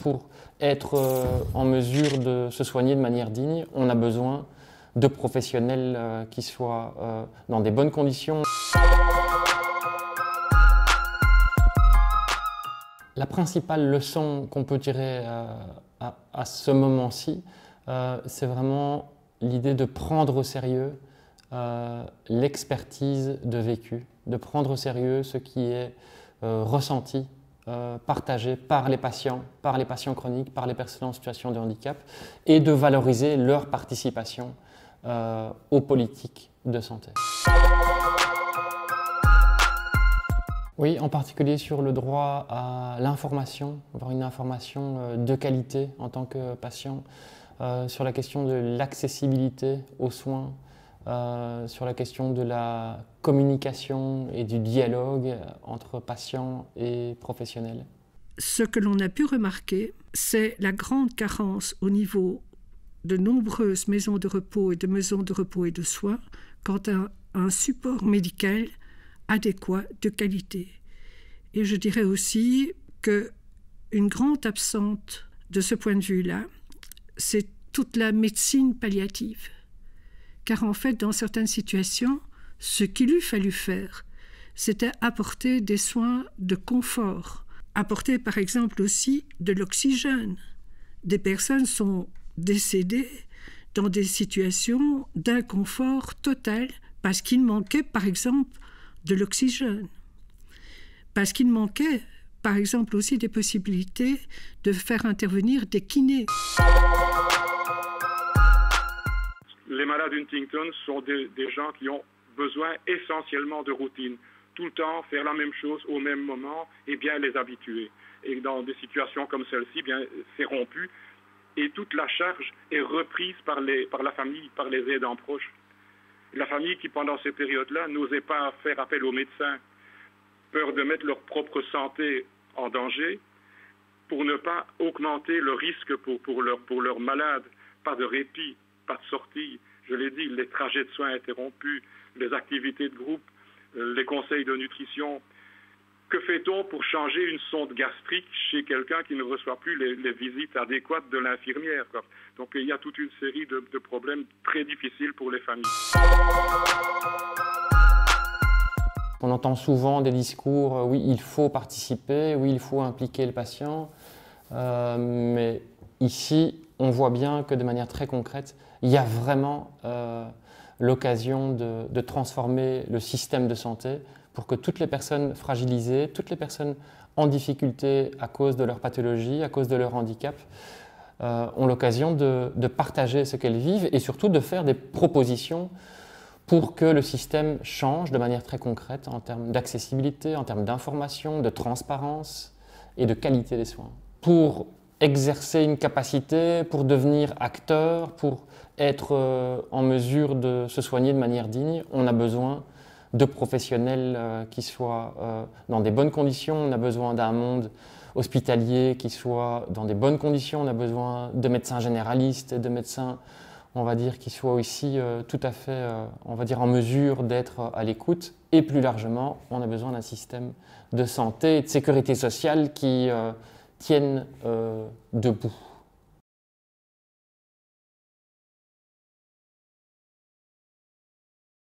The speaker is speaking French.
Pour être en mesure de se soigner de manière digne, on a besoin de professionnels qui soient dans des bonnes conditions. La principale leçon qu'on peut tirer à ce moment-ci, c'est vraiment l'idée de prendre au sérieux l'expertise de vécu, de prendre au sérieux ce qui est ressenti, partagé par les patients chroniques, par les personnes en situation de handicap, et de valoriser leur participation aux politiques de santé. Oui, en particulier sur le droit à l'information, avoir une information de qualité en tant que patient, sur la question de l'accessibilité aux soins, sur la question de la communication et du dialogue entre patients et professionnels. Ce que l'on a pu remarquer, c'est la grande carence au niveau de nombreuses maisons de repos et de soins quant à un support médical adéquat, de qualité. Et je dirais aussi qu'une grande absente de ce point de vue-là, c'est toute la médecine palliative. Car en fait, dans certaines situations, ce qu'il eût fallu faire, c'était apporter des soins de confort, apporter par exemple aussi de l'oxygène. Des personnes sont décédées dans des situations d'inconfort total parce qu'il manquait par exemple de l'oxygène, parce qu'il manquait par exemple aussi des possibilités de faire intervenir des kinés. Les malades Huntington sont des gens qui ont besoin essentiellement de routine. Tout le temps, faire la même chose au même moment et bien les habituer. Et dans des situations comme celle-ci, bien c'est rompu et toute la charge est reprise par la famille, par les aidants proches. La famille qui, pendant ces périodes-là, n'osait pas faire appel aux médecins, peur de mettre leur propre santé en danger, pour ne pas augmenter le risque pour leurs malades. Pas de répit, pas de sortie. Je l'ai dit, les trajets de soins interrompus, les activités de groupe, les conseils de nutrition. Que fait-on pour changer une sonde gastrique chez quelqu'un qui ne reçoit plus les visites adéquates de l'infirmière, quoi? Donc il y a toute une série de problèmes très difficiles pour les familles. On entend souvent des discours, oui, il faut participer, oui, il faut impliquer le patient, mais ici, on voit bien que de manière très concrète, il y a vraiment l'occasion de transformer le système de santé pour que toutes les personnes fragilisées, toutes les personnes en difficulté à cause de leur pathologie, à cause de leur handicap, ont l'occasion de partager ce qu'elles vivent et surtout de faire des propositions pour que le système change de manière très concrète en termes d'accessibilité, en termes d'information, de transparence et de qualité des soins. Pour exercer une capacité, pour devenir acteur, pour être en mesure de se soigner de manière digne, on a besoin de professionnels qui soient dans des bonnes conditions, on a besoin d'un monde hospitalier qui soit dans des bonnes conditions, on a besoin de médecins généralistes, de médecins, on va dire, qui soient aussi tout à fait, on va dire, en mesure d'être à l'écoute. Et plus largement, on a besoin d'un système de santé et de sécurité sociale qui tienne debout.